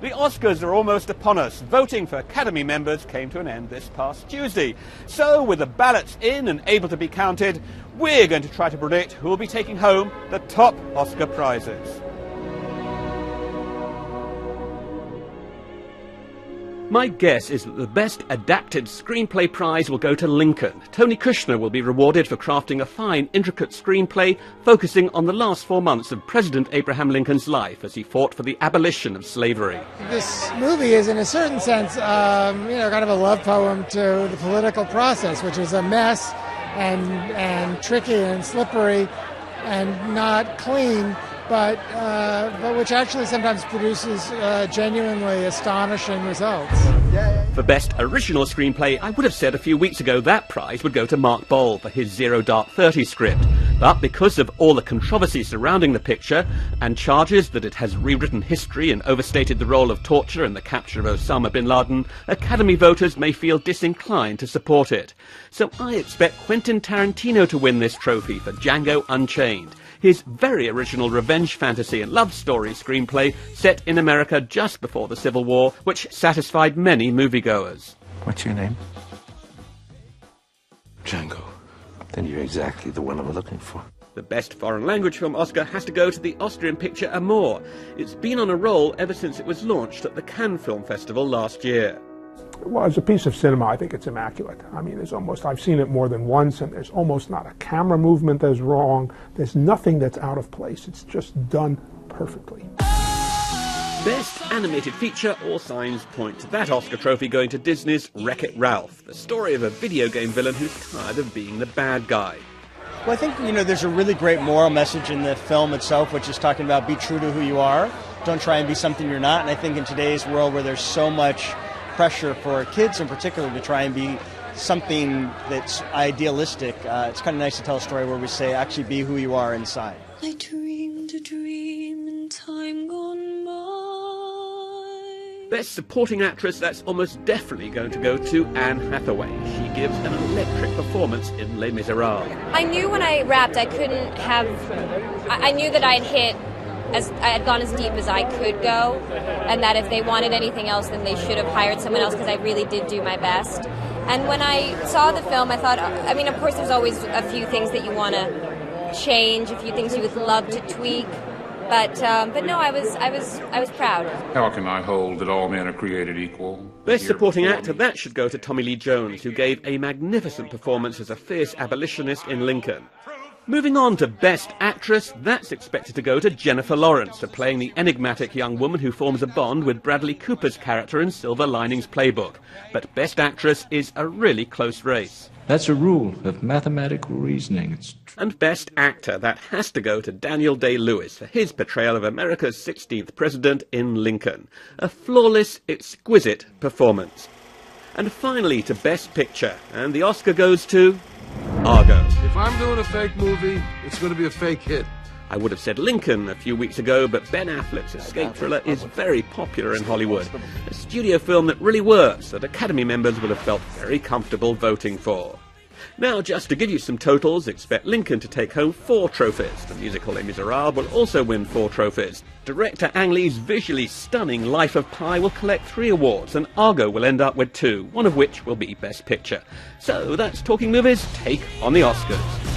The Oscars are almost upon us. Voting for Academy members came to an end this past Tuesday. So, with the ballots in and able to be counted, we're going to try to predict who will be taking home the top Oscar prizes. My guess is that the Best Adapted Screenplay prize will go to Lincoln. Tony Kushner will be rewarded for crafting a fine, intricate screenplay focusing on the last 4 months of President Abraham Lincoln's life as he fought for the abolition of slavery. This movie is, in a certain sense, kind of a love poem to the political process, which is a mess and tricky and slippery and not clean, but which actually sometimes produces genuinely astonishing results. For Best Original Screenplay, I would have said a few weeks ago that prize would go to Mark Boal for his Zero Dark 30 script. But because of all the controversy surrounding the picture and charges that it has rewritten history and overstated the role of torture in the capture of Osama bin Laden, Academy voters may feel disinclined to support it. So I expect Quentin Tarantino to win this trophy for Django Unchained, his very original revenge fantasy and love story screenplay set in America just before the Civil War, which satisfied many moviegoers. What's your name? Django. Then you're exactly the one I'm looking for. The Best Foreign Language Film Oscar has to go to the Austrian picture Amour. It's been on a roll ever since it was launched at the Cannes Film Festival last year. Well, as a piece of cinema, I think it's immaculate. I mean, I've seen it more than once, and there's almost not a camera movement that's wrong. There's nothing that's out of place. It's just done perfectly. Best Animated Feature, all signs point to that Oscar trophy going to Disney's Wreck-It Ralph, the story of a video game villain who's tired of being the bad guy. Well, I think, there's a really great moral message in the film itself, which is talking about be true to who you are. Don't try and be something you're not. And I think in today's world where there's so much pressure for kids in particular to try and be something that's idealistic, it's kind of nice to tell a story where we say actually be who you are inside. I dreamed a dream in time gone by. Best Supporting Actress, that's almost definitely going to go to Anne Hathaway. She gives an electric performance in Les Miserables. I knew when I rapped I knew that I had gone as deep as I could go, and that if they wanted anything else, then they should have hired someone else, because I really did do my best. And when I saw the film, I thought, of course there's always a few things that you want to change, a few things you would love to tweak, but no, I was proud. How can I hold that all men are created equal? Best Supporting Actor, that should go to Tommy Lee Jones, who gave a magnificent performance as a fierce abolitionist in Lincoln. Moving on to Best Actress, that's expected to go to Jennifer Lawrence for playing the enigmatic young woman who forms a bond with Bradley Cooper's character in Silver Linings Playbook. But Best Actress is a really close race. That's a rule of mathematical reasoning. And Best Actor, that has to go to Daniel Day-Lewis for his portrayal of America's 16th president in Lincoln. A flawless, exquisite performance. And finally to Best Picture, and the Oscar goes to Argo. If I'm doing a fake movie, it's going to be a fake hit. I would have said Lincoln a few weeks ago, but Ben Affleck's escape thriller is very popular in Hollywood. A studio film that really works, that Academy members would have felt very comfortable voting for. Now, just to give you some totals, expect Lincoln to take home 4 trophies. The musical Les Miserables will also win 4 trophies. Director Ang Lee's visually stunning Life of Pi will collect 3 awards, and Argo will end up with 2, one of which will be Best Picture. So that's Talking Movies' take on the Oscars.